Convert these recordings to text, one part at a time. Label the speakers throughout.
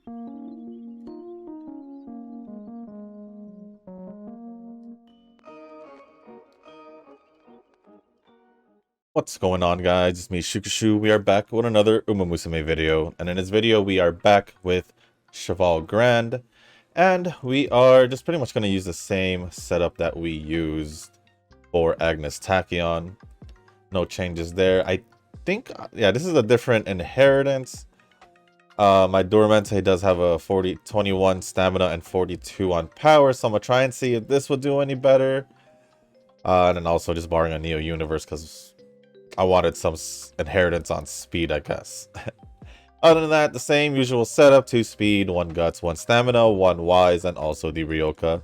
Speaker 1: What's going on, guys? It's me, Shukashu. We are back with another Musume video, and in this video we are back with Cheval Grand, and we are just pretty much going to use the same setup that we used for Agnes Tachyon. No changes there. I think, yeah, this is a different inheritance. My Dormente does have a 21 stamina and 42 on power, so I'm going to try and see if this will do any better. And then also just borrowing a Neo Universe because I wanted some inheritance on speed, I guess. Other than that, the same usual setup: 2 speed, 1 guts, 1 stamina, 1 wise, and also the Ryoka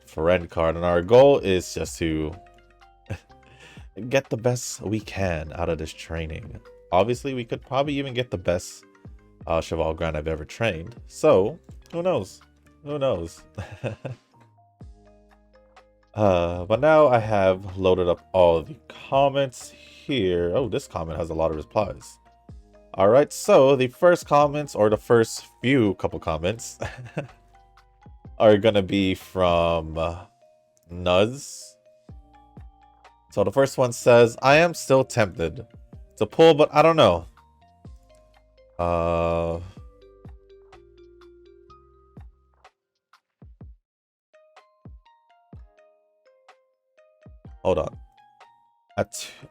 Speaker 1: friend card. And our goal is just to get the best we can out of this training. Obviously, we could probably even get the best Cheval Grand I've ever trained. So, who knows? Who knows? But now I have loaded up all the comments here. Oh, this comment has a lot of replies. Alright, so the first comments, or the first few couple comments, are gonna be from Nuz. So the first one says, I am still tempted to pull, but I don't know. Hold on.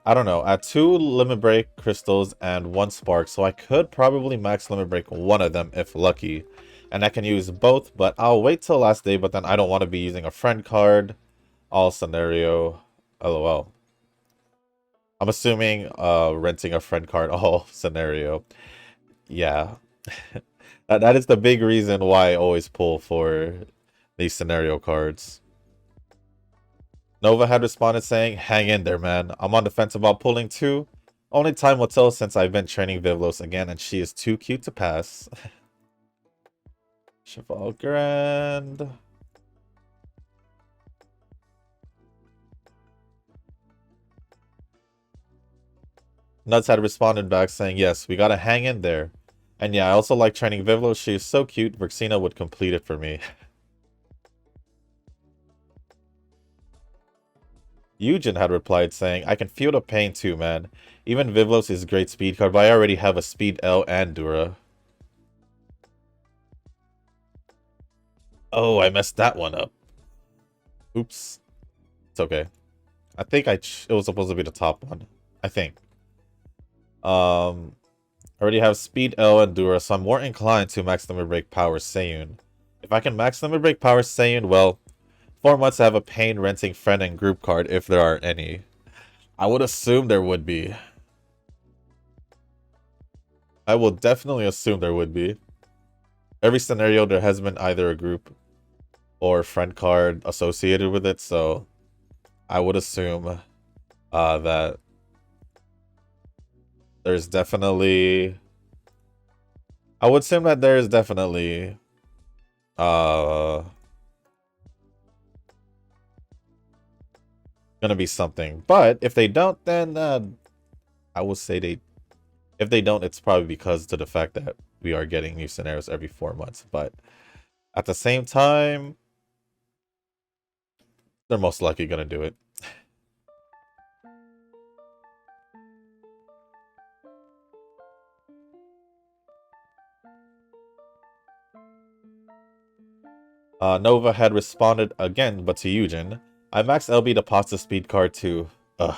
Speaker 1: I don't know, at 2 limit break crystals and 1 spark, so I could probably max limit break one of them if lucky, and I can use both, but I'll wait till last day. But then I don't want to be using a friend card all scenario. LOL. I'm assuming renting a friend card all scenario. Yeah. That is the big reason why I always pull for these scenario cards. Nova had responded saying, hang in there, man. I'm on the fence about pulling too. Only time will tell since I've been training Vivlos again and she is too cute to pass. Cheval Grand. Nuts had responded back saying, yes, we gotta hang in there. And yeah, I also like training Vivlos. She is so cute. Vixina would complete it for me. Eugen had replied saying, I can feel the pain too, man. Even Vivlos is a great speed card, but I already have a speed L and Dura. Oh, I messed that one up. Oops. It's okay. I think it was supposed to be the top one. I think. I already have speed L and Dura, so I'm more inclined to max limit break power Seiyun. If I can max limit break power Seiyun, well, 4 months I have a pain renting friend and group card if there are any. I would assume there would be. I will definitely assume there would be. Every scenario there has been either a group or friend card associated with it, so I would assume that there's definitely... I would assume that there's definitely gonna be something. But if they don't, then I would say if they don't, it's probably because to the fact that we are getting new scenarios every 4 months. But at the same time, they're most likely gonna do it. Nova had responded again, but to Eugen. I maxed LB to pasta speed card too. Ugh.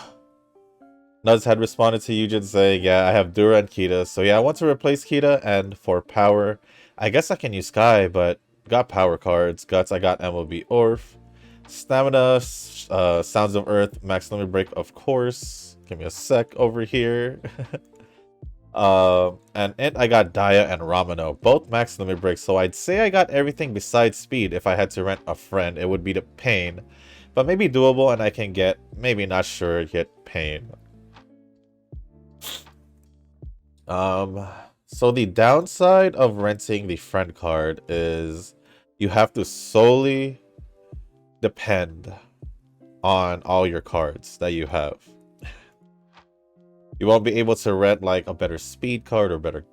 Speaker 1: Nuz had responded to Eugen saying, yeah, I have Dura and Kita, so yeah, I want to replace Kita, and for power, I guess I can use Sky, but got power cards. Guts, I got MLB Orf. Stamina, Sounds of Earth, max limit break, of course. Give me a sec over here. And I got Daya and Ramino, both max limit breaks, so I'd say I got everything besides speed. If I had to rent a friend, it would be the pain, but maybe doable, and I can get, maybe not sure, get pain. So the downside of renting the friend card is you have to solely depend on all your cards that you have. You won't be able to rent like a better speed card or better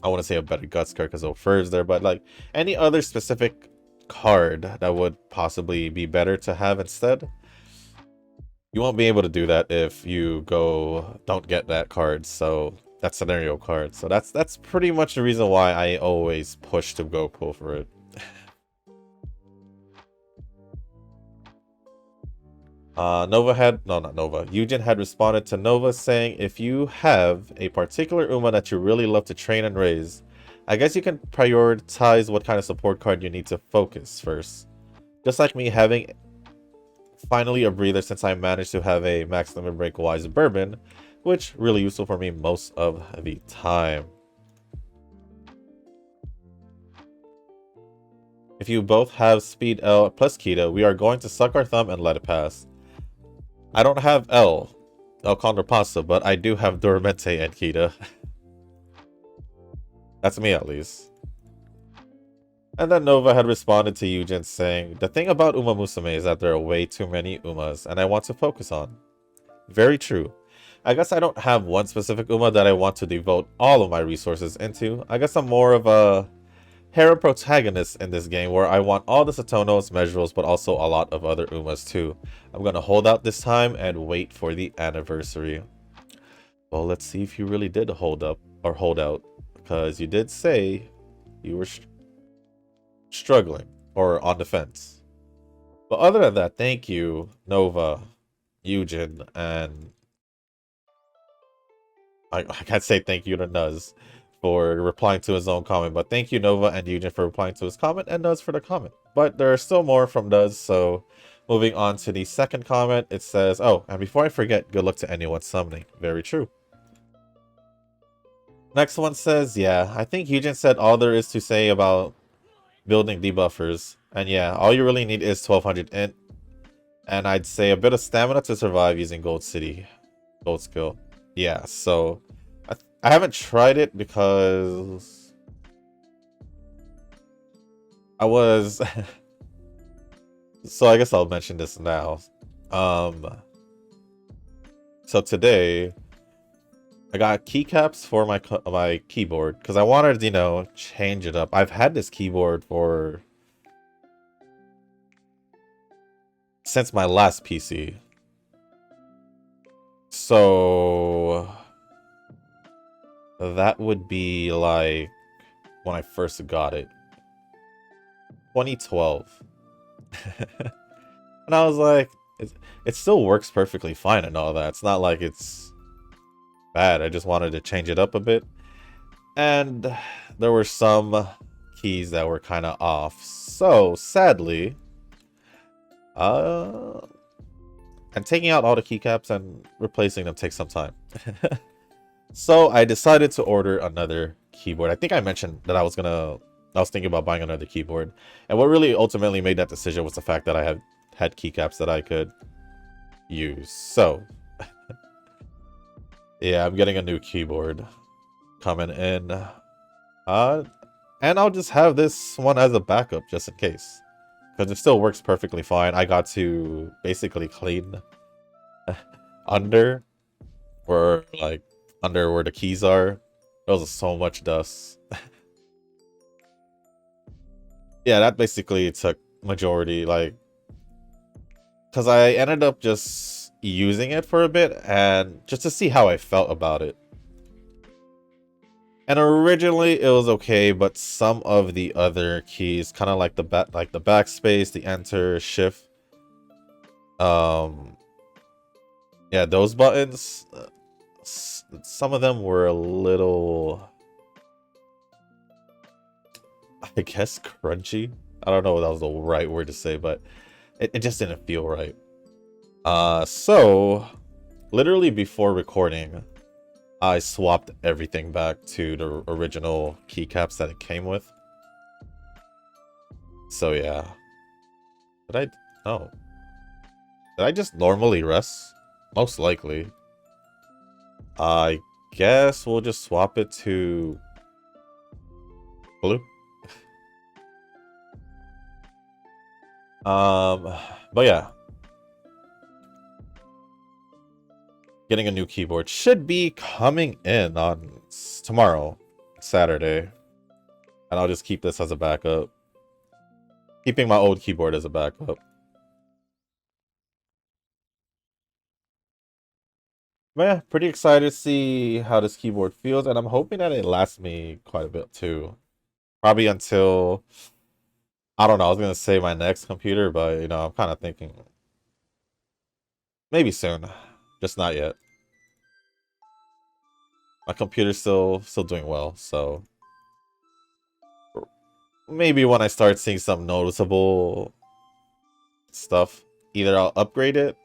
Speaker 1: I want to say a better guts card because of furs there, but like any other specific card that would possibly be better to have instead, you won't be able to do that if you don't get that card, so that scenario card. So that's pretty much the reason why I always push to go pull for it. Nova had, no, not Nova. Eugen had responded to Nova saying, if you have a particular Uma that you really love to train and raise, I guess you can prioritize what kind of support card you need to focus first. Just like me having finally a breather since I managed to have a max limit break wise bourbon, which really useful for me most of the time. If you both have speed L plus Kita, we are going to suck our thumb and let it pass. I don't have El Contrapasso, but I do have Dormente and Kita. That's me at least. And then Nova had responded to Eugen saying, the thing about Uma Musume is that there are way too many Umas, and I want to focus on. Very true. I guess I don't have one specific Uma that I want to devote all of my resources into. I guess I'm more of a hero protagonist in this game where I want all the Satonos, measurables, but also a lot of other Umas too. I'm gonna hold out this time and wait for the anniversary. Well, let's see if you really did hold up or hold out, because you did say you were struggling or on the fence. But other than that, thank you, Nova, Eugen, and I can't say thank you to Nuz for replying to his own comment, but thank you Nova and Eugen for replying to his comment, and Nuz for the comment. But there are still more from Nuz, so moving on to the second comment, it says, oh, and before I forget, good luck to anyone summoning. Very true. Next one says, yeah, I think Eugen said all there is to say about building debuffers, and yeah, all you really need is 1200 int, and I'd say a bit of stamina to survive using Gold City, Gold Skill. Yeah, so I haven't tried it because I was so I guess I'll mention this now. So today I got keycaps for my keyboard because I wanted, you know, change it up. I've had this keyboard for since my last PC. So that would be like when I first got it. 2012. And I was like, it still works perfectly fine and all that. It's not like it's bad. I just wanted to change it up a bit. And there were some keys that were kind of off. So sadly, and taking out all the keycaps and replacing them takes some time. So I decided to order another keyboard. I think I mentioned that I was thinking about buying another keyboard. And what really ultimately made that decision was the fact that I had keycaps that I could use. So yeah, I'm getting a new keyboard coming in. And I'll just have this one as a backup just in case, because it still works perfectly fine. I got to basically clean under where the keys are. There was so much dust. Yeah, that basically took majority, like, because I ended up just using it for a bit and just to see how I felt about it. And originally it was okay, but some of the other keys, kind of like the backspace, the enter, shift, yeah, those buttons, some of them were a little, I guess, crunchy. I don't know if that was the right word to say, but it just didn't feel right. So literally before recording, I swapped everything back to the original keycaps that it came with. So yeah. Did I just normally rest? Most likely. I guess we'll just swap it to blue. But yeah. Getting a new keyboard should be coming in on tomorrow. Saturday. And I'll just keep this as a backup. Keeping my old keyboard as a backup. But yeah, pretty excited to see how this keyboard feels, and I'm hoping that it lasts me quite a bit too. Probably until, I don't know, I was gonna say my next computer, but you know, I'm kind of thinking maybe soon, just not yet. My computer's still doing well, so maybe when I start seeing some noticeable stuff, either I'll upgrade it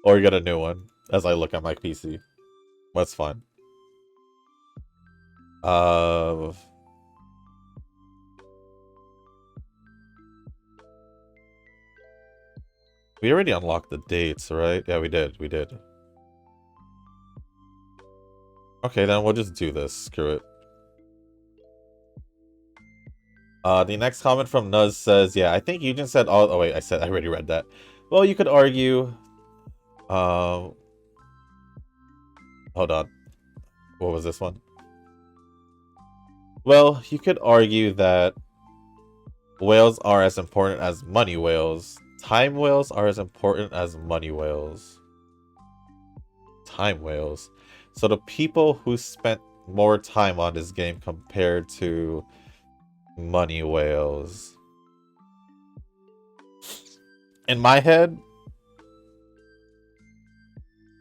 Speaker 1: or get a new one as I look at my PC. That's fine. We already unlocked the dates, right? Yeah, we did. We did. Okay, then we'll just do this. Screw it. The next comment from Nuz says, yeah, I think Eugen said all... Oh, wait, I already read that. Well, you could argue... hold on. What was this one? Well, you could argue that whales are as important as money whales. Time whales are as important as money whales. Time whales. So the people who spent more time on this game compared to money whales. In my head,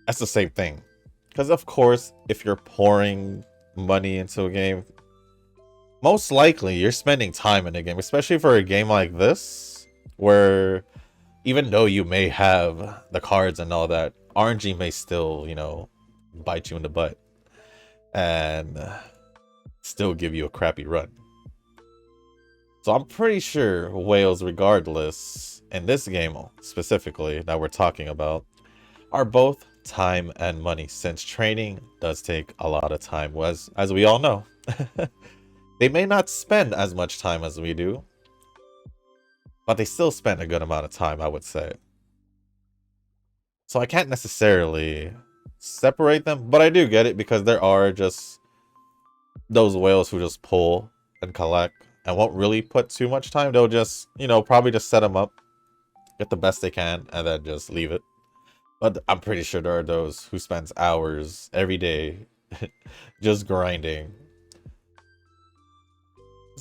Speaker 1: that's the same thing. Because of course, if you're pouring money into a game, most likely you're spending time in the game, especially for a game like this, where even though you may have the cards and all that, RNG may still, you know, bite you in the butt and still give you a crappy run. So I'm pretty sure whales, regardless, in this game specifically that we're talking about, are both time and money, since training does take a lot of time, as we all know. They may not spend as much time as we do, but they still spend a good amount of time, I would say. So I can't necessarily separate them, but I do get it, because there are just those whales who just pull and collect and won't really put too much time. They'll just, you know, probably just set them up, get the best they can, and then just leave it. But I'm pretty sure there are those who spends hours every day just grinding.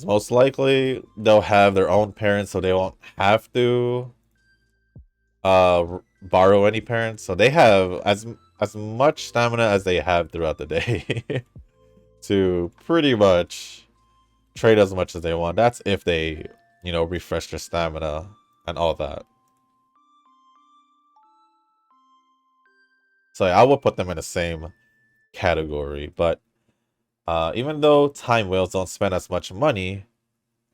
Speaker 1: Most likely they'll have their own parents, so they won't have to borrow any parents. So they have as much stamina as they have throughout the day to pretty much trade as much as they want. That's if they, you know, refresh their stamina and all that. So yeah, I would put them in the same category. But even though time whales don't spend as much money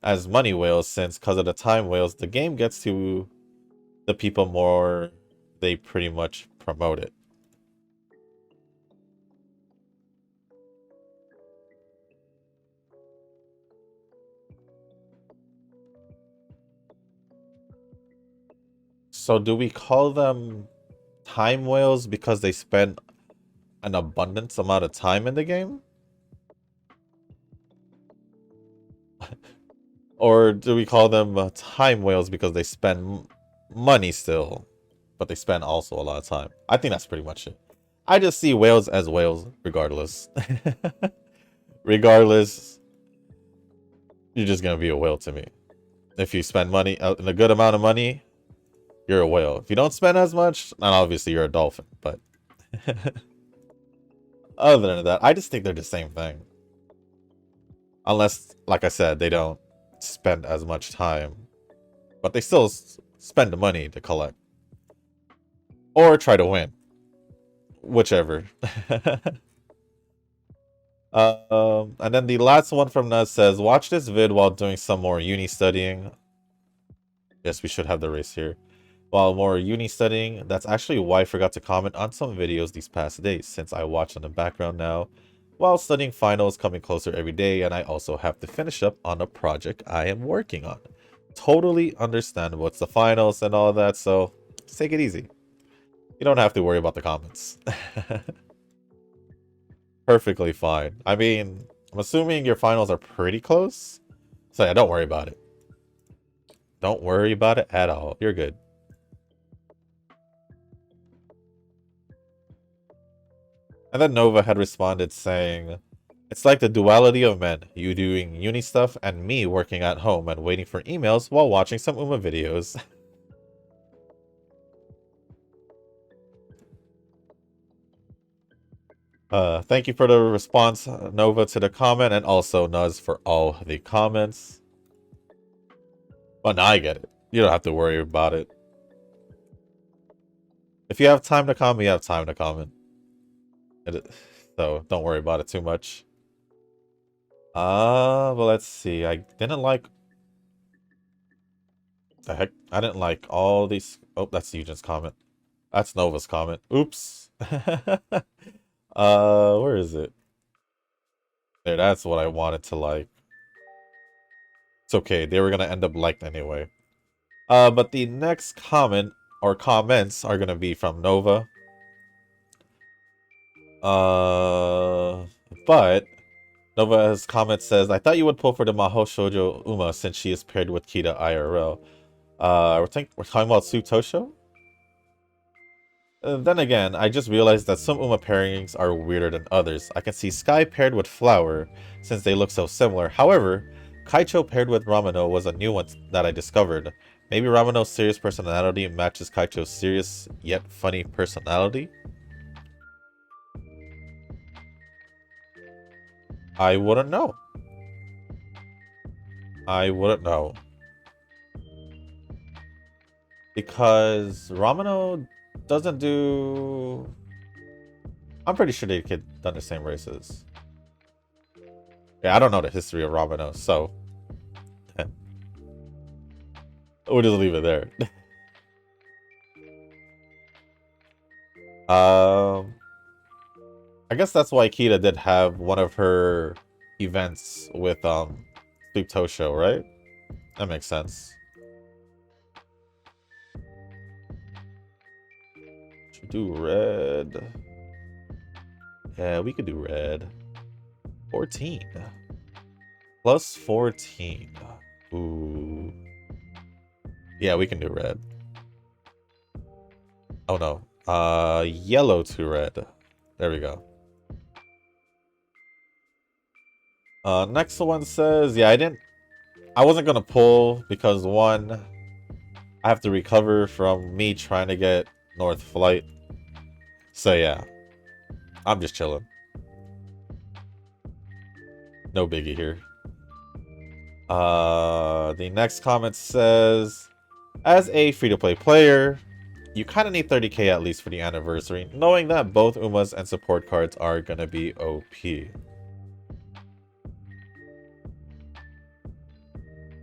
Speaker 1: as money whales, since because of the time whales, the game gets to the people more, they pretty much promote it. So do we call them time whales because they spend an abundance amount of time in the game? Or do we call them time whales because they spend money still, but they spend also a lot of time? I think that's pretty much it. I just see whales as whales regardless. Regardless, you're just gonna be a whale to me. If you spend money, a good amount of money, you're a whale. If you don't spend as much, then obviously you're a dolphin. But other than that, I just think they're the same thing. Unless, like I said, they don't spend as much time, but they still spend the money to collect or try to win, whichever. And then the last one from Nuz says, watch this vid while doing some more uni studying. Yes, we should have the race here. While more uni studying, that's actually why I forgot to comment on some videos these past days, since I watch in the background now while studying finals coming closer every day, and I also have to finish up on a project I am working on. Totally understandable. It's the finals and all that, so just take it easy. You don't have to worry about the comments. perfectly fine. I mean, I'm assuming your finals are pretty close. So yeah, don't worry about it. Don't worry about it at all. You're good. And then Nova had responded saying, it's like the duality of men, you doing uni stuff and me working at home and waiting for emails while watching some Uma videos. Thank you for the response, Nova, to the comment, and also Nuz for all the comments. Well, now I get it. You don't have to worry about it. If you have time to comment, you have time to comment. So don't worry about it too much. Well, let's see. I didn't like... The heck? I didn't like all these... Oh, that's Eugen's comment. That's Nova's comment. Oops. Where is it? There, that's what I wanted to like. It's okay. They were gonna end up liked anyway. But the next comment or comments are gonna be from Nova. But Nova's comment says, I thought you would pull for the Maho Shoujo Uma since she is paired with Kita IRL. We're talking about Su Tosho? Then again, I just realized that some Uma pairings are weirder than others. I can see Sky paired with Flower, since they look so similar. However, Kaicho paired with Ramino was a new one that I discovered. Maybe Ramino's serious personality matches Kaicho's serious yet funny personality? I wouldn't know. I wouldn't know. Because Ramino doesn't do... I'm pretty sure they could done the same races. Yeah, I don't know the history of Ramino, so... we'll just leave it there. I guess that's why Kita did have one of her events with Sleep Tosho, right? That makes sense. Should do red. Yeah, we could do red. 14. Plus 14. Ooh. Yeah, we can do red. Oh no. Yellow to red. There we go. Next one says, yeah, I wasn't gonna pull because one, I have to recover from me trying to get North Flight. So yeah, I'm just chilling. No biggie here. The next comment says, as a free-to-play player, you kind of need 30k at least for the anniversary, knowing that both Umas and support cards are gonna be OP.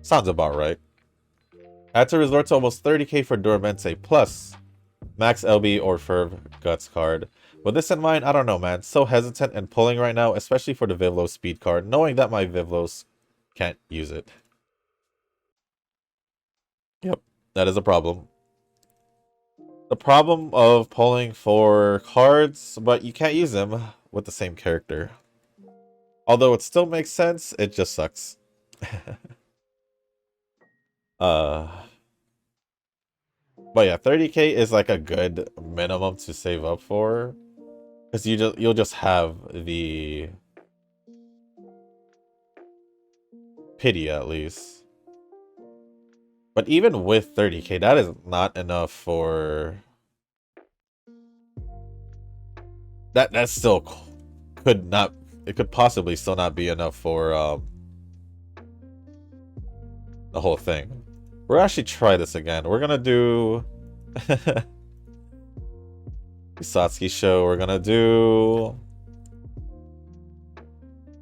Speaker 1: Sounds about right. I had to resort to almost 30k for Dormente plus Max LB or Ferv Guts card. With this in mind, I don't know, man. So hesitant and pulling right now, especially for the Vivlos speed card, knowing that my Vivlos can't use it. Yep, that is a problem. The problem of pulling for cards, but you can't use them with the same character. Although it still makes sense, it just sucks. But yeah, 30k is like a good minimum to save up for, because you'll just have the pity at least. But even with 30k, that is not enough for that still could possibly still not be enough for the whole thing. We'll actually try this again. We're gonna do Satsuki show. We're gonna do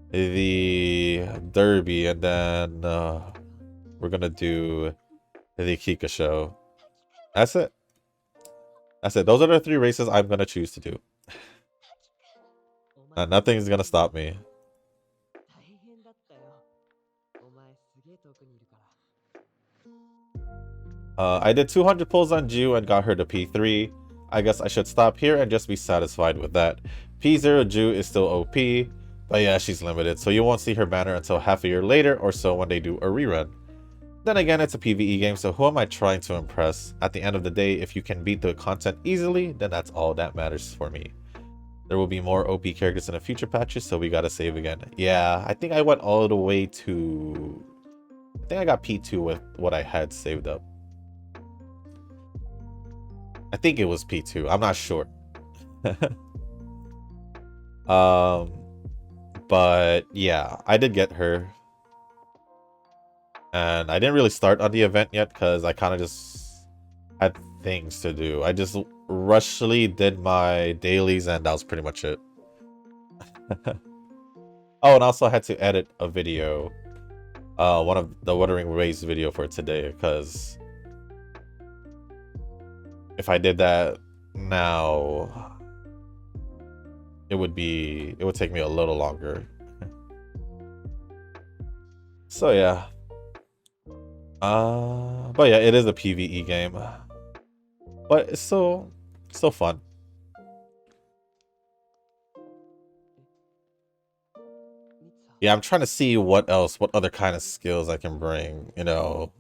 Speaker 1: the Derby, and then we're gonna do the Kika show. That's it. That's it. Those are the 3 races I'm gonna choose to do. Nothing's gonna stop me. I did 200 pulls on Ju and got her to P3. I guess I should stop here and just be satisfied with that. P0 Ju is still OP, but yeah, she's limited, so you won't see her banner until half a year later or so when they do a rerun. Then again, it's a PvE game, so who am I trying to impress? At the end of the day, if you can beat the content easily, then that's all that matters for me. There will be more OP characters in the future patches, so we gotta save again. Yeah, I think I went all the way to... I think I got P2 with what I had saved up. I think it was P2. I'm not sure. But yeah, I did get her. And I didn't really start on the event yet because I kind of just had things to do. I just rushly did my dailies and that was pretty much it. Oh, and also I had to edit a video. One of the Wuthering Waves video for today because if I did that now, it would take me a little longer. So yeah. But yeah, it is a PvE game. But it's still fun. Yeah, I'm trying to see what other kind of skills I can bring, you know.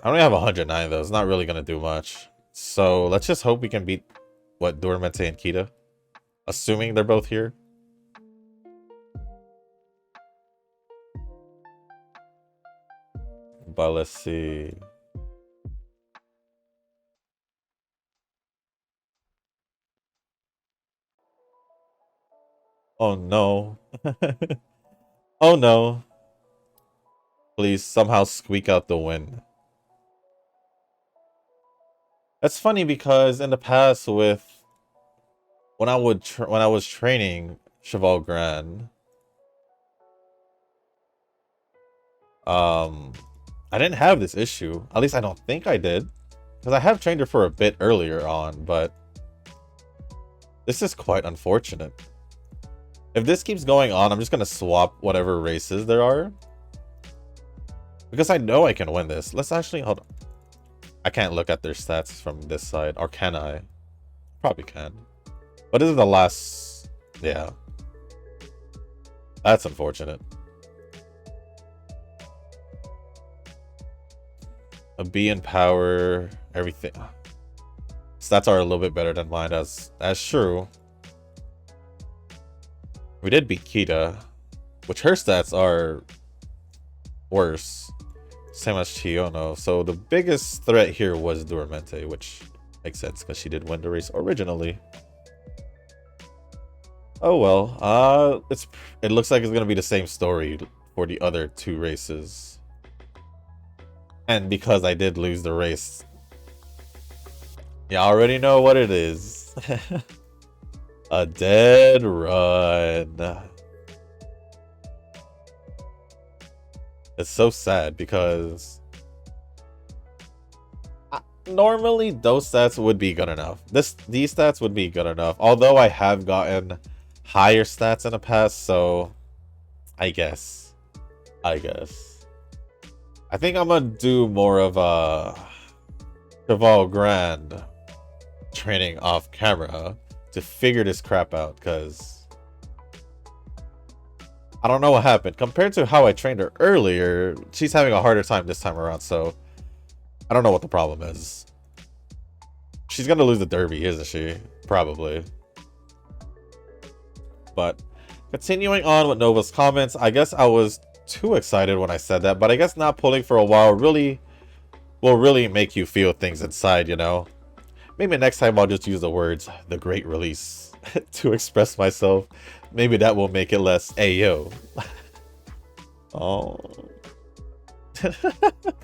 Speaker 1: I only have 109 though, it's not really gonna do much. So let's just hope we can beat, what, Dormente and Kita? Assuming they're both here. But let's see. Oh no. Oh no. Please somehow squeak out the win. That's funny because in the past with when I was training Cheval Grand, I didn't have this issue. At least I don't think I did. Because I have trained her for a bit earlier on, but this is quite unfortunate. If this keeps going on, I'm just going to swap whatever races there are. Because I know I can win this. Let's actually... Hold on. I can't look at their stats from this side. Or can I? Probably can. But this is the last... Yeah. That's unfortunate. A B in power. Everything. Stats are a little bit better than mine. That's true. We did beat Kita, which her stats are worse. Same as Chiono. So the biggest threat here was Dormente, which makes sense because she did win the race originally. Oh well. It looks like it's gonna be the same story for the other two races. And because I did lose the race, you already know what it is. A dead run. It's so sad because normally those stats would be good enough. These stats would be good enough. Although I have gotten higher stats in the past, so I guess. I think I'm gonna do more of a Cheval Grand training off camera to figure this crap out, because I don't know what happened. Compared to how I trained her earlier, she's having a harder time this time around, so I don't know what the problem is. She's gonna lose the derby, isn't she? Probably. But continuing on with Nova's comments, I guess I was too excited when I said that, but I guess not pulling for a while will really make you feel things inside, you know? Maybe next time I'll just use the words, the great release, to express myself. Maybe that will make it less Ayo. Oh.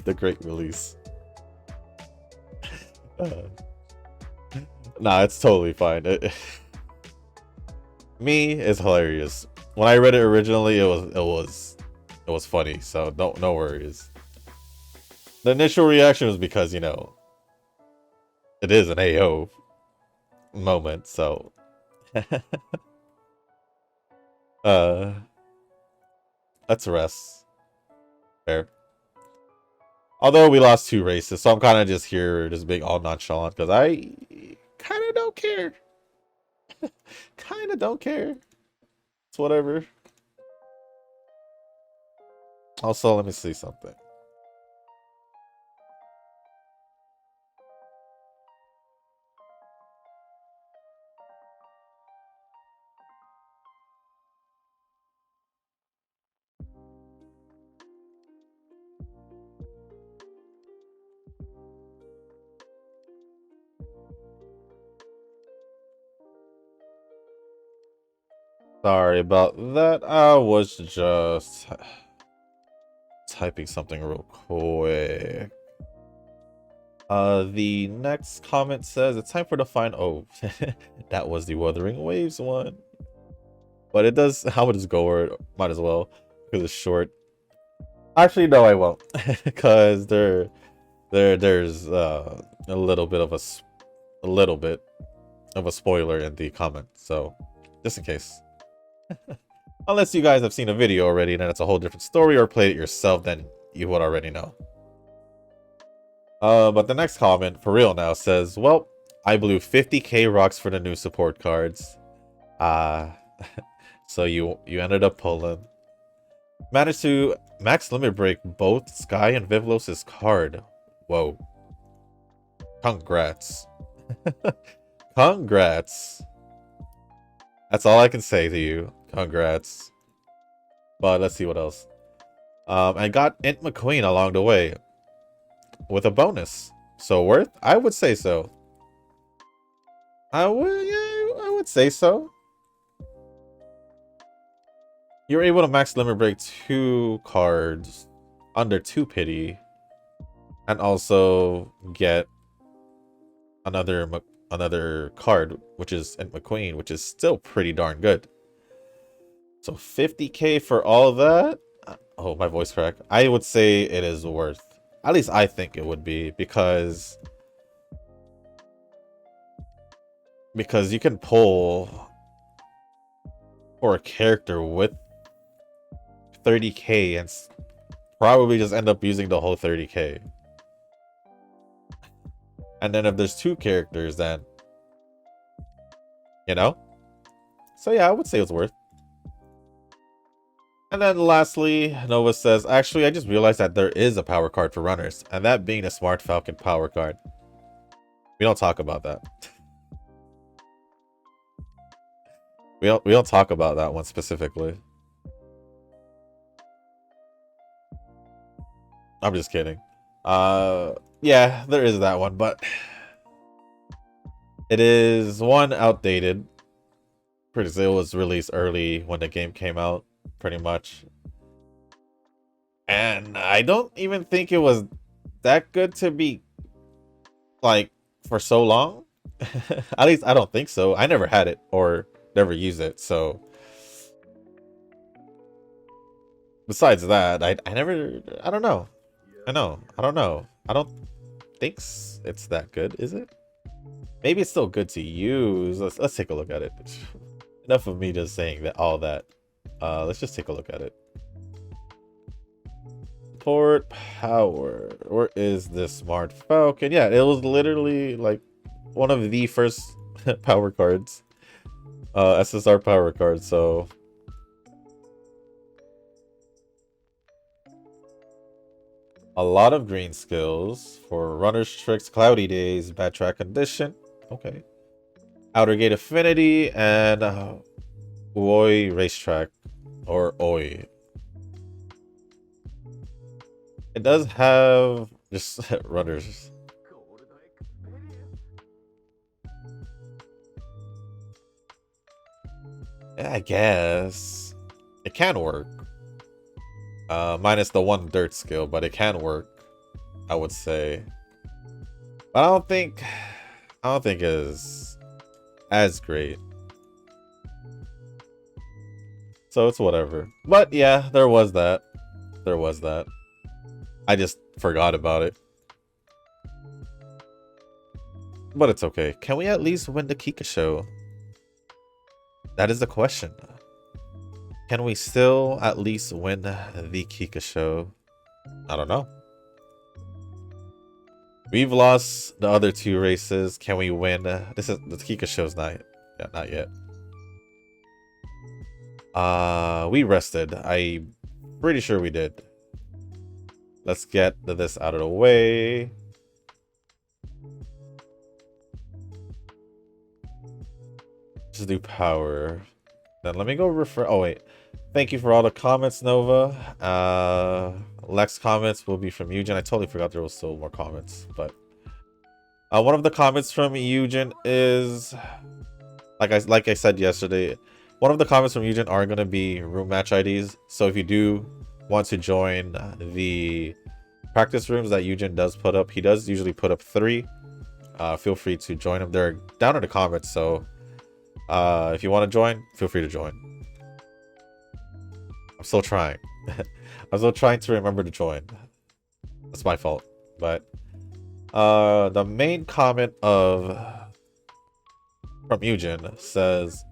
Speaker 1: The great release. Nah, it's totally fine. Me is hilarious. When I read it originally, it was funny, so no worries. The initial reaction was because, you know, it is an AO moment, so let's rest. Fair. Although we lost 2 races, so I'm kind of just here, just being all nonchalant, because I kind of don't care. Kind of don't care. It's whatever. Also, let me see something. Sorry about that. I was just typing something real quick. The next comment says it's time for the final. Oh, that was the Wuthering Waves one. But it does. How would it go? Or might as well because it's short. Actually, no, I won't, because there's a little bit of a spoiler in the comment. So just in case. Unless you guys have seen a video already, then it's a whole different story, or played it yourself, then you would already know. But the next comment, for real now, says, well, I blew 50k rocks for the new support cards. So you ended up pulling. Managed to max limit break both Sky and Vivlos' card. Whoa. Congrats. Congrats. That's all I can say to you. Congrats. But let's see what else. I got Int McQueen along the way with a bonus. So worth? I would say so. I would say so. You're able to max limit break 2 cards under 2 pity, and also get another card, which is Int McQueen, which is still pretty darn good. So 50k for all that? Oh, my voice crack. I would say it is worth. At least I think it would be, because you can pull for a character with 30k and probably just end up using the whole 30k. And then if there's 2 characters, then, you know? So yeah, I would say it's worth. And then lastly, Nova says, actually, I just realized that there is a power card for runners, and that being the Smart Falcon power card. We don't talk about that. We don't talk about that one specifically. I'm just kidding. Yeah, there is that one, but it is one outdated. It was released early when the game came out, pretty much. And I don't even think it was that good to be, like, for so long. At least I don't think so. I never had it or never used it, so. Besides that, I don't know. I don't know. I don't think it's that good, is it? Maybe it's still good to use. Let's take a look at it. Enough of me just saying that all that. Let's just take a look at it. Support power. Where is this Smart Falcon? Yeah, it was literally like one of the first power cards. SSR power cards, so. A lot of green skills for runners, tricks, cloudy days, bad track condition. Okay. Outer gate affinity and Oi racetrack or Oi. It does have just runners. Yeah, I guess it can work. Minus the 1 dirt skill, but it can work, I would say. But I don't think it is as great. So it's whatever. But yeah, there was that. I just forgot about it. But it's okay. Can we at least win the Kika show? That is the question. Can we still at least win the Kika show? I don't know. We've lost the other 2 races. Can we win? This is the Kika show's not. Yeah, not yet. We rested. I'm pretty sure we did. Let's get this out of the way. Just do power. Then let me go refer. Oh wait. Thank you for all the comments, Nova. Lex comments will be from Eugen. I totally forgot there was still more comments, but one of the comments from Eugen is like I said yesterday. One of the comments from Eugen are going to be room match IDs. So if you do want to join the practice rooms that Eugen does put up, he does usually put up 3. Feel free to join them. They're down in the comments. So if you want to join, feel free to join. I'm still trying. I'm still trying to remember to join. That's my fault. But the main comment from Eugen says,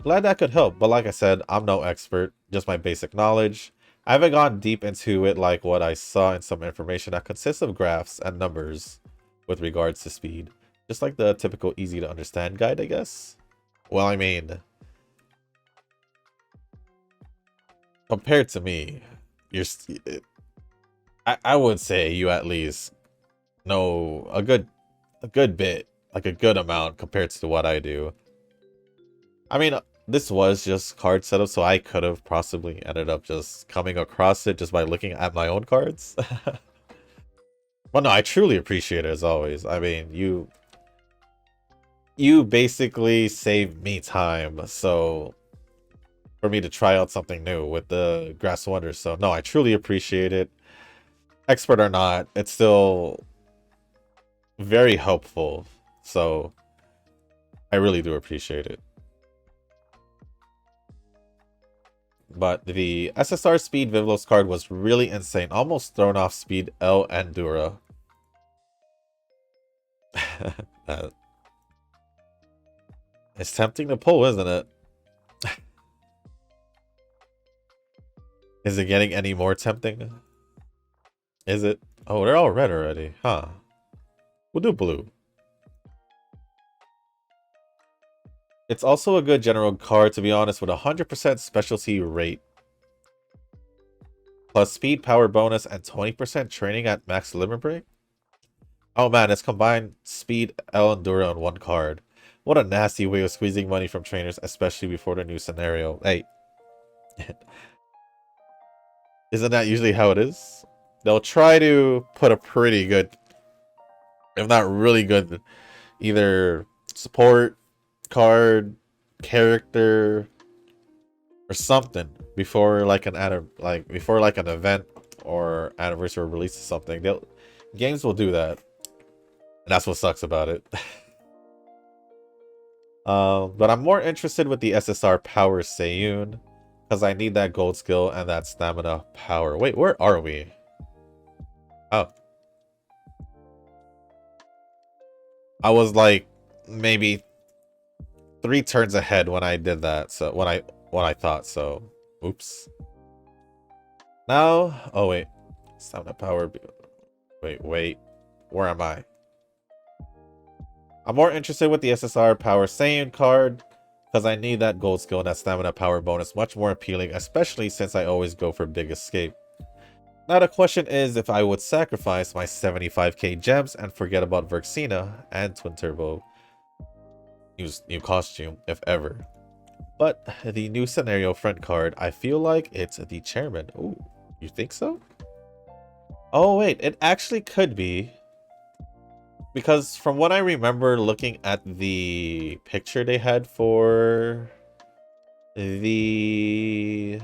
Speaker 1: glad that could help, but like I said, I'm no expert, just my basic knowledge. I haven't gone deep into it like what I saw in some information that consists of graphs and numbers with regards to speed. Just like the typical easy to understand guide, I guess. Well, I mean, compared to me, I would say you at least know a good bit, like a good amount compared to what I do. I mean, this was just card setup, so I could have possibly ended up just coming across it just by looking at my own cards. But no, I truly appreciate it as always. I mean, you basically saved me time, so for me to try out something new with the Grass Wonders. So no, I truly appreciate it. Expert or not, it's still very helpful. So I really do appreciate it. But the SSR Speed Vivlos card was really insane. Almost thrown off Speed L and Dura. It's tempting to pull, isn't it? Is it getting any more tempting? Is it? Oh, they're all red already. Huh. We'll do blue. It's also a good general card, to be honest, with 100% specialty rate. Plus speed, power bonus, and 20% training at max limit break. Oh man, it's combined speed, L, and Dura on one card. What a nasty way of squeezing money from trainers, especially before the new scenario. Hey. Isn't that usually how it is? They'll try to put a pretty good, if not really good, either support card, character, or something before like an event or anniversary release or something. Games will do that. And that's what sucks about it. But I'm more interested with the SSR Power Seiyun, because I need that gold skill and that stamina power. Wait, where are we? Oh. I was like maybe 3 turns ahead when I did that. So when I thought so. Oops. Now, oh wait. Stamina power. Wait. Where am I? I'm more interested with the SSR Power Saiyan card, because I need that gold skill and that stamina power bonus much more appealing, especially since I always go for big escape. Now the question is if I would sacrifice my 75k gems and forget about Verxina and Twin Turbo new costume, if ever. But the new scenario front card, I feel like it's the chairman. Ooh, you think so? Oh wait, it actually could be. Because from what I remember looking at the picture they had for the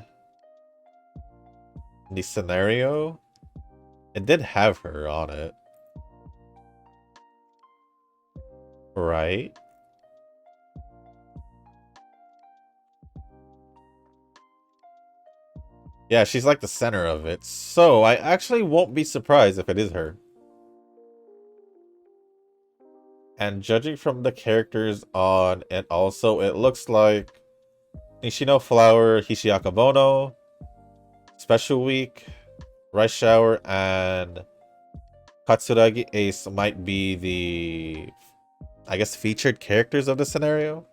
Speaker 1: scenario, it did have her on it. Right? Yeah, she's like the center of it. So I actually won't be surprised if it is her. And judging from the characters on it also, it looks like Nishino Flower, Hishiakabono, Special Week, Rice Shower, and Katsuragi Ace might be the, I guess, featured characters of the scenario.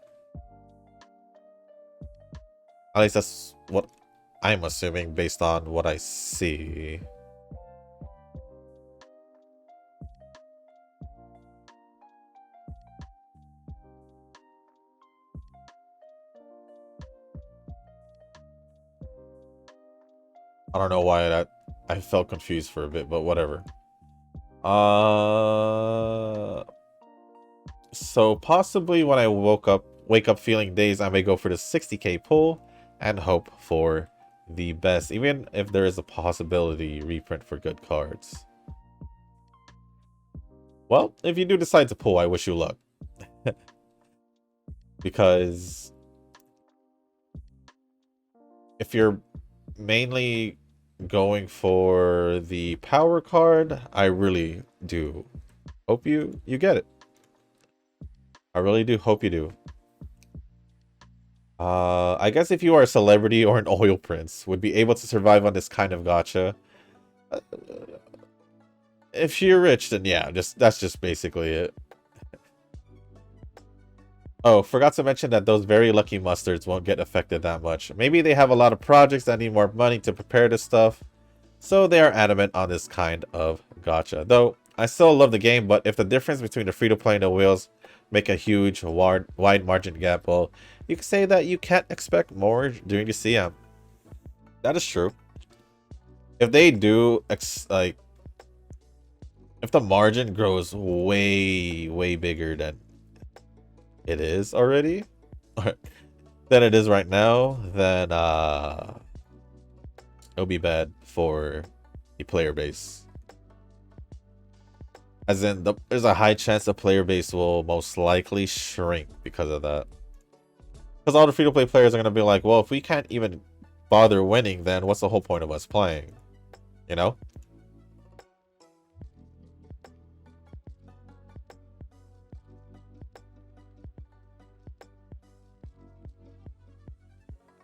Speaker 1: At least that's what I'm assuming based on what I see. I don't know why I felt confused for a bit, but whatever. So possibly when I wake up feeling dazed, I may go for the 60k pull and hope for the best, even if there is a possibility reprint for good cards. Well, if you do decide to pull, I wish you luck. Because if you're mainly going for the power card, I really do hope you get it. I really do hope you do. I guess if you are a celebrity or an oil prince, would be able to survive on this kind of gacha. If you're rich, then yeah, that's just basically it. Oh, forgot to mention that those very lucky mustards won't get affected that much. Maybe they have a lot of projects that need more money to prepare this stuff, so they are adamant on this kind of gacha. Though, I still love the game, but if the difference between the free-to-play and the wheels make a huge, wide margin gap, well, you can say that you can't expect more during the CM. That is true. If they do, like, if the margin grows way bigger than it is already, than it is right now, then it'll be bad for the player base. As in, there's a high chance the player base will most likely shrink because of that. Because all the free-to-play players are going to be like, well, if we can't even bother winning, then what's the whole point of us playing? You know?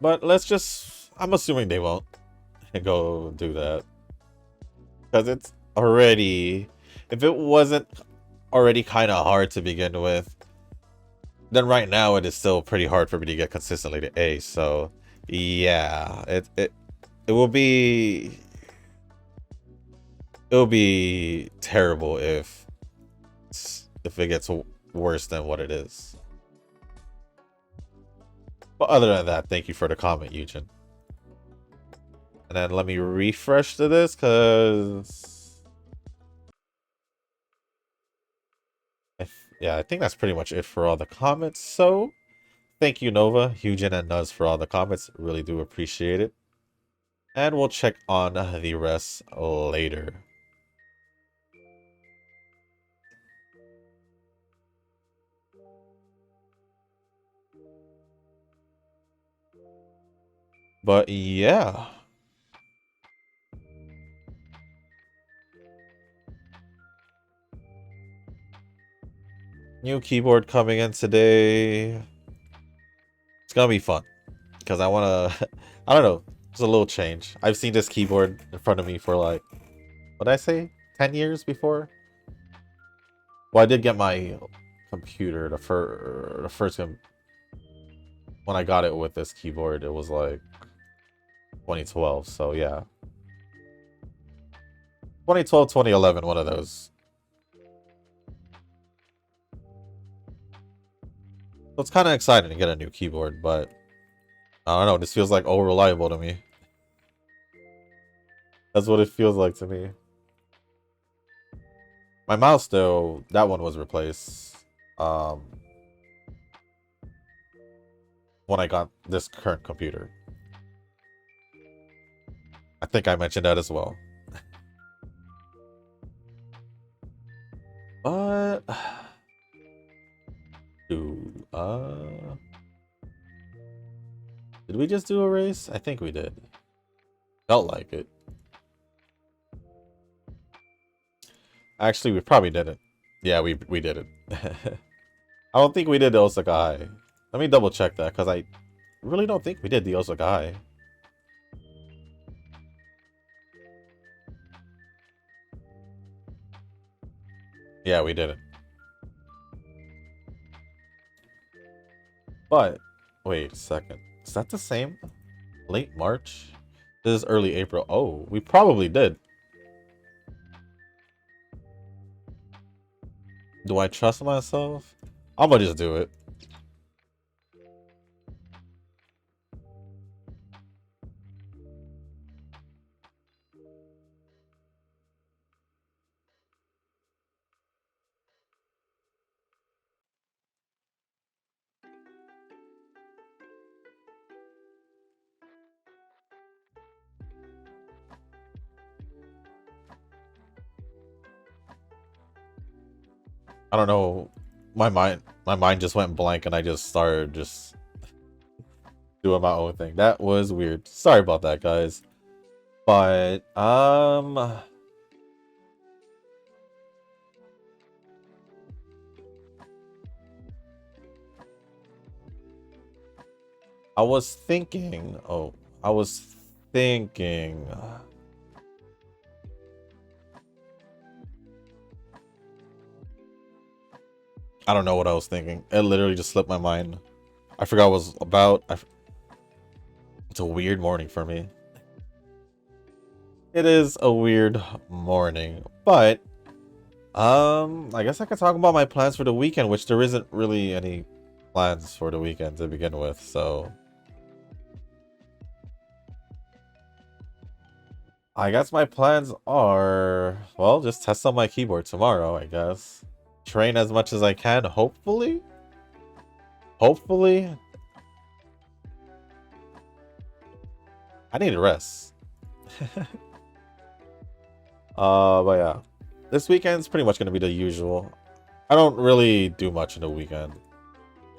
Speaker 1: But let's just... I'm assuming they won't go do that. Because it's already... If it wasn't already kind of hard to begin with, then right now it is still pretty hard for me to get consistently to A. So, yeah. It will be... It will be terrible if it gets worse than what it is. But other than that, thank you for the comment, Eugen. And then let me refresh to this, because... yeah, I think that's pretty much it for all the comments. So, thank you, Nova, Eugen, and Nuz for all the comments. Really do appreciate it. And we'll check on the rest later. But yeah. New keyboard coming in today. It's gonna be fun. Because I wanna... I don't know. It's a little change. I've seen this keyboard in front of me for like... What did I say? 10 years before? Well, I did get my computer, the first when I got it with this keyboard, it was like 2012, so yeah. 2012, 2011, one of those. So it's kind of exciting to get a new keyboard, but I don't know, this feels like reliable to me. That's what it feels like to me. My mouse, though, that one was replaced. When I got this current computer. I think I mentioned that as well. But... Did we just do a race? I think we did. Felt like it. Actually, we probably didn't. Yeah, we did it. I don't think we did the Osaka High. Let me double check that, because I really don't think we did the Osaka High. Yeah, we didn't. But wait a second. Is that the same? Late March? This is early April. Oh, we probably did. Do I trust myself? I'm gonna just do it. I don't know. My mind just went blank and I just started just doing my own thing. That was weird. Sorry about that, guys. But I was thinking, I was thinking I don't know what I was thinking. It literally just slipped my mind. I forgot what it was about. It's a weird morning for me. It is a weird morning, but I guess I could talk about my plans for the weekend, which there isn't really any plans for the weekend to begin with, so I guess my plans are, well, just test on my keyboard tomorrow, I guess. Train as much as I can, hopefully. Hopefully. I need a rest. But yeah. This weekend's pretty much gonna be the usual. I don't really do much in the weekend.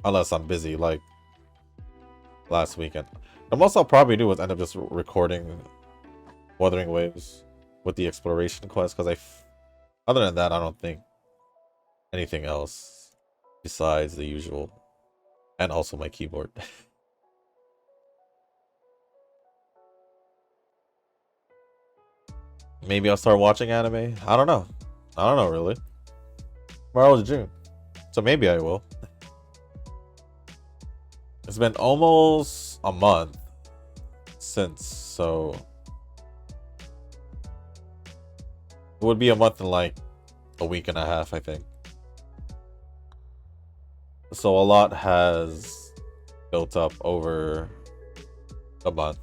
Speaker 1: Unless I'm busy, like last weekend. The most I'll probably do is end up just recording Wuthering Waves with the exploration quest, because other than that, I don't think anything else besides the usual. And also my keyboard. Maybe I'll start watching anime. I don't know. I don't know, really. Tomorrow's June. So maybe I will. It's been almost a month since, so it would be a month in like a week and a half, I think. So a lot has built up over a month.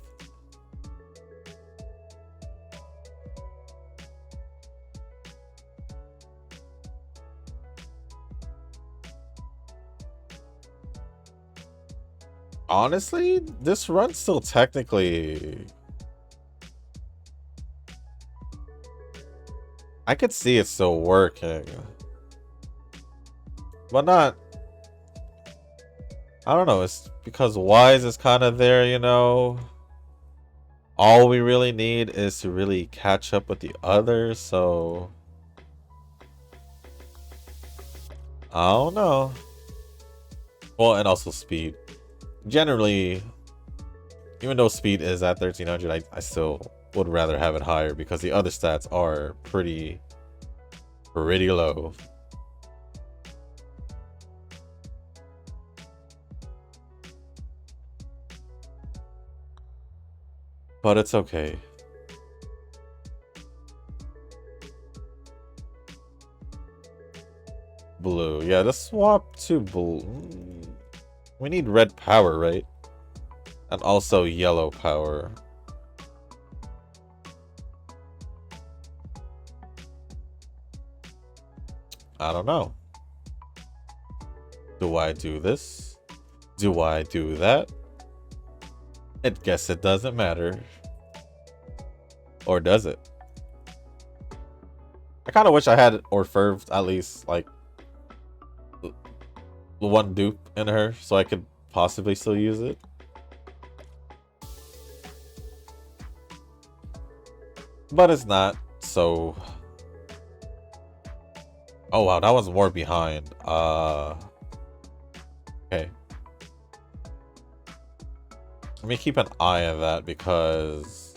Speaker 1: Honestly, this run's still technically... I could see it still working. But not... I don't know, it's because Wise is kind of there, you know? All we really need is to really catch up with the others, so... I don't know. Well, and also speed. Generally, even though speed is at 1300, I still would rather have it higher because the other stats are pretty low. But it's okay. Blue. Yeah, let's swap to blue. We need red power, right? And also yellow power. I don't know. Do I do this? Do I do that? I guess it doesn't matter. Or does it? I kind of wish I had Orferved at least, like, one dupe in her, so I could possibly still use it. But it's not, so... Oh wow, that was more behind. Okay. Let me keep an eye on that because...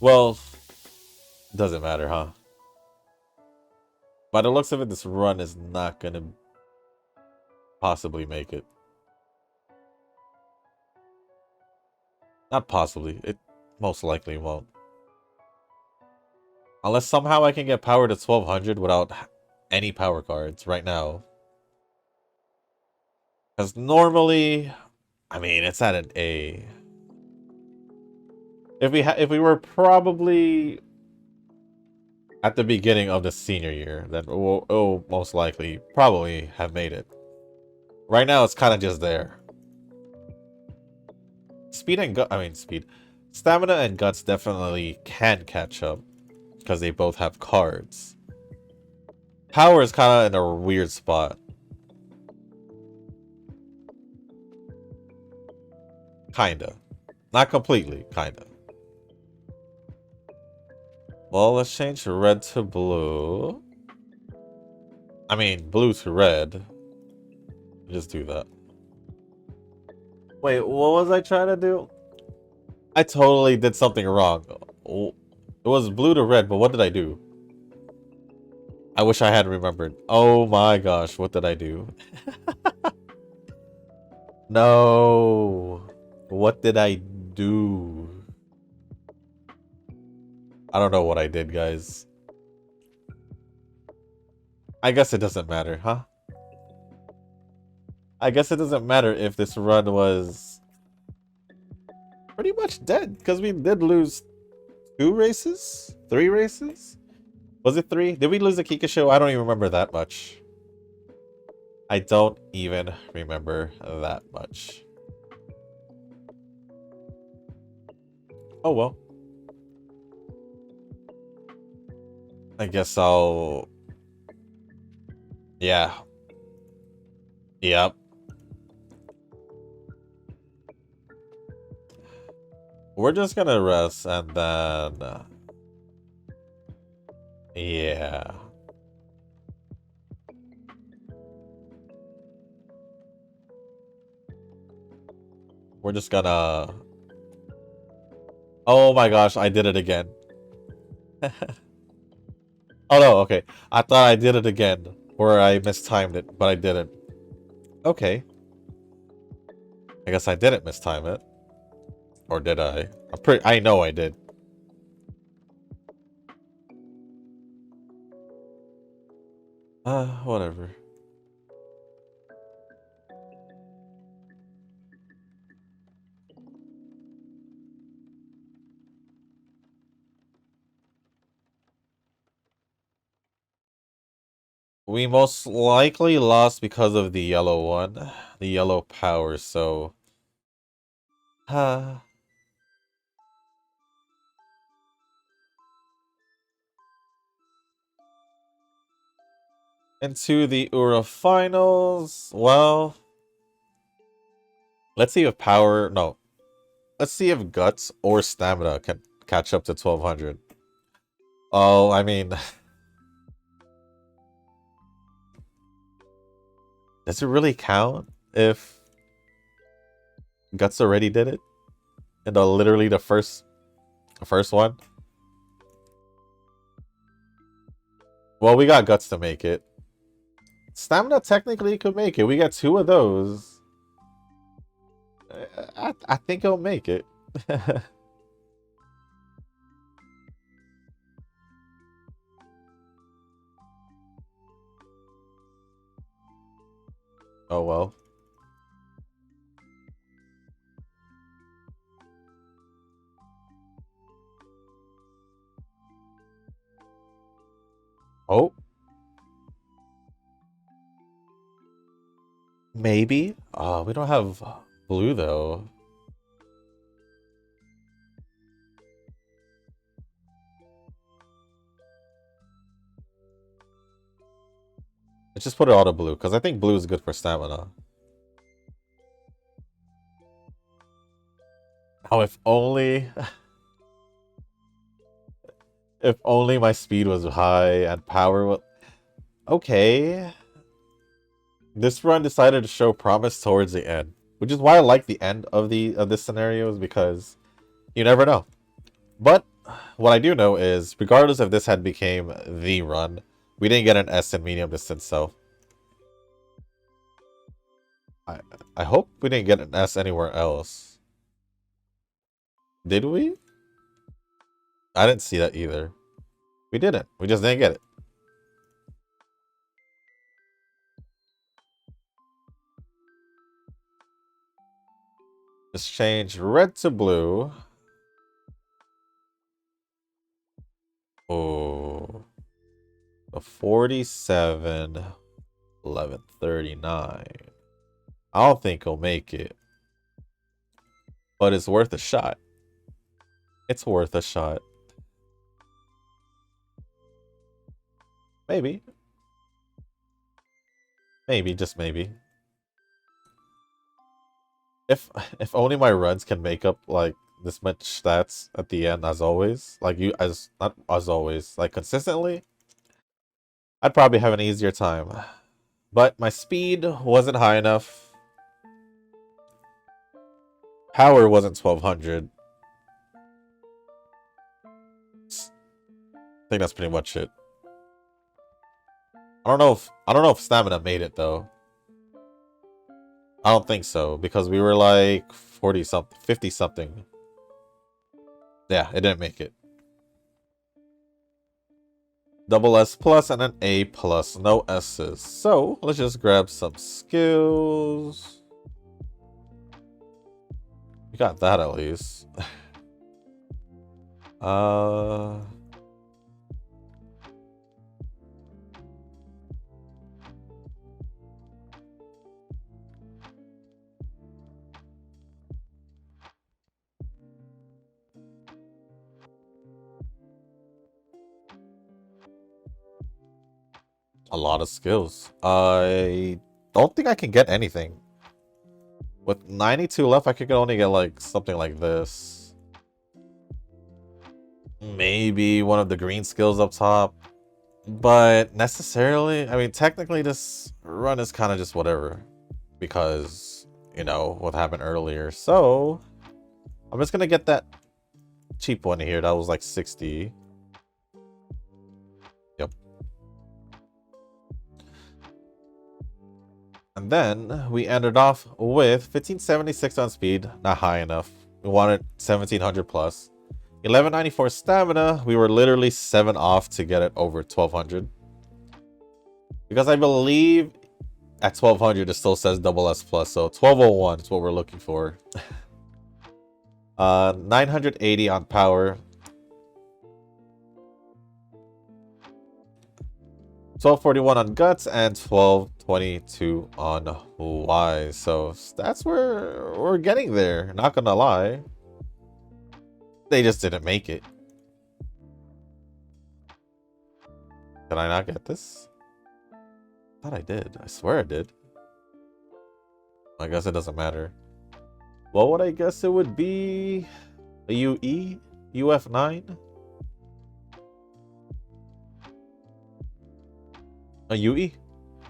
Speaker 1: Well, doesn't matter, huh? By the looks of it, this run is not gonna possibly make it. Not possibly. It most likely won't. Unless somehow I can get power to 1200 without any power cards right now. Because normally, I mean, it's at an A. If we were probably at the beginning of the senior year, then we'll most likely probably have made it. Right now, it's kind of just there. Stamina and guts definitely can catch up because they both have cards. Power is kind of in a weird spot. Kinda. Not completely, kinda. Well, let's change red to blue. I mean, blue to red. Just do that. Wait, what was I trying to do? I totally did something wrong. It was blue to red, but what did I do? I wish I had remembered. Oh my gosh, what did I do? No. What did I do? I don't know what I did, guys. I guess it doesn't matter, huh? I guess it doesn't matter if this run was pretty much dead, because we did lose 2 races? 3 races? Was it 3? Did we lose a Kikasho? I don't even remember that much. I don't even remember that much. Oh well. I guess I'll... Yeah. Yep. We're just gonna rest and then... yeah. We're just gonna... Oh my gosh, I did it again. Oh no, okay. I thought I did it again. Or I mistimed it, but I didn't. Okay. I guess I didn't mistime it. Or did I? I know I did. Whatever. We most likely lost because of the yellow one. The yellow power, so... Into the Ura finals. Well... Let's see if power... No. Let's see if guts or stamina can catch up to 1200. Oh, I mean... Does it really count if guts already did it? And literally the first one? Well, we got guts to make it. Stamina technically could make it. We got 2 of those. I think he'll make it. Oh well. Oh. Maybe. We don't have blue though. Let's just put it auto blue, because I think blue is good for stamina. Oh, if only... if only my speed was high and power was... Okay. This run decided to show promise towards the end. Which is why I like the end of this scenario, is because you never know. But what I do know is, regardless if this had became the run, We didn't get an S in medium distance, so I hope we didn't get an S anywhere else. Did we? I didn't see that either. We didn't. We just didn't get it. Just change red to blue. Oh. The 47, 1139. I don't think he'll make it. But it's worth a shot. It's worth a shot. Maybe. Maybe, just maybe. If only my runs can make up like this much stats at the end as always. Like not as always, like consistently. I'd probably have an easier time. But my speed wasn't high enough. Power wasn't 1200. I think that's pretty much it. I don't know if stamina made it though. I don't think so because we were like 40 something, 50 something. Yeah, it didn't make it. Double S plus and an A plus, no S's. So let's just grab some skills. We got that at least. A lot of skills. I don't think I can get anything. With 92 left, I could only get like something like this. Maybe one of the green skills up top. But necessarily, I mean, technically this run is kind of just whatever. Because, you know, what happened earlier. So, I'm just going to get that cheap one here. That was like 60. Yep. And then we ended off with 1576 on speed. Not high enough. We wanted 1700 plus. 1194 stamina. We were literally 7 off to get it over 1200. Because I believe at 1200 it still says double S plus. So 1201 is what we're looking for. 980 on power. 1241 on guts and 1222 on Y. So that's where we're getting there. Not gonna lie. They just didn't make it. Did I not get this? I thought I did. I swear I did. I guess it doesn't matter. What would I guess it would be? A UE? UF9? A UE?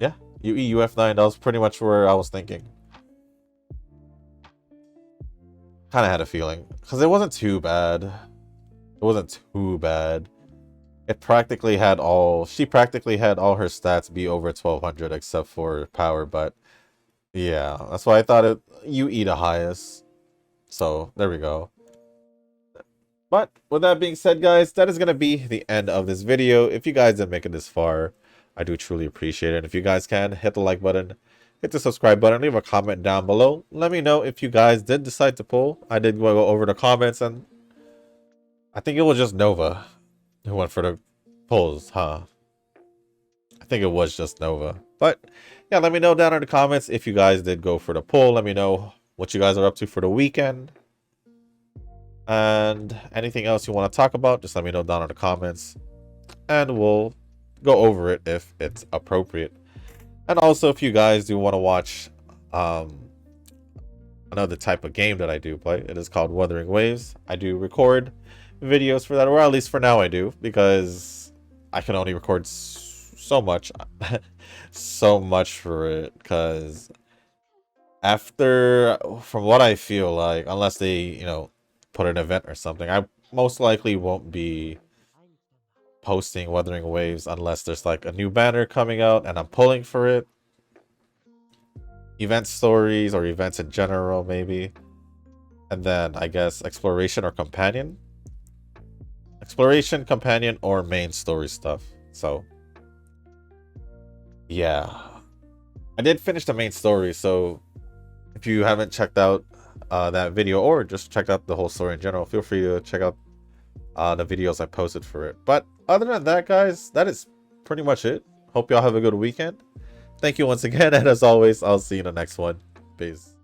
Speaker 1: Yeah. UE UF9. That was pretty much where I was thinking. Kind of had a feeling. Because it wasn't too bad. It wasn't too bad. It practically had all... She practically had all her stats be over 1200 except for power, but... Yeah, that's why I thought it... UE the highest. So, there we go. But, with that being said, guys, that is going to be the end of this video. If you guys didn't make it this far, I do truly appreciate it. If you guys can, hit the like button, hit the subscribe button, leave a comment down below. Let me know if you guys did decide to pull. I did go over the comments, and I think it was just Nova who went for the pulls, huh? I think it was just Nova. But, yeah, let me know down in the comments if you guys did go for the pull. Let me know what you guys are up to for the weekend. And anything else you want to talk about, just let me know down in the comments. And we'll go over it if it's appropriate. And also, if you guys do want to watch another type of game that I do play, it is called Wuthering Waves. I do record videos for that, or at least for now I do, because I can only record so much so much for it, because after, from what I feel like, unless they, you know, put an event or something, I most likely won't be posting Wuthering Waves unless there's like a new banner coming out and I'm pulling for it. Event stories or events in general, maybe. And then I guess exploration or companion. Exploration, companion, or main story stuff. So yeah, I did finish the main story, so if you haven't checked out that video or just checked out the whole story in general, feel free to check out the videos I posted for it. But other than that, guys, that is pretty much it. Hope y'all have a good weekend. Thank you once again, and as always, I'll see you in the next one. Peace.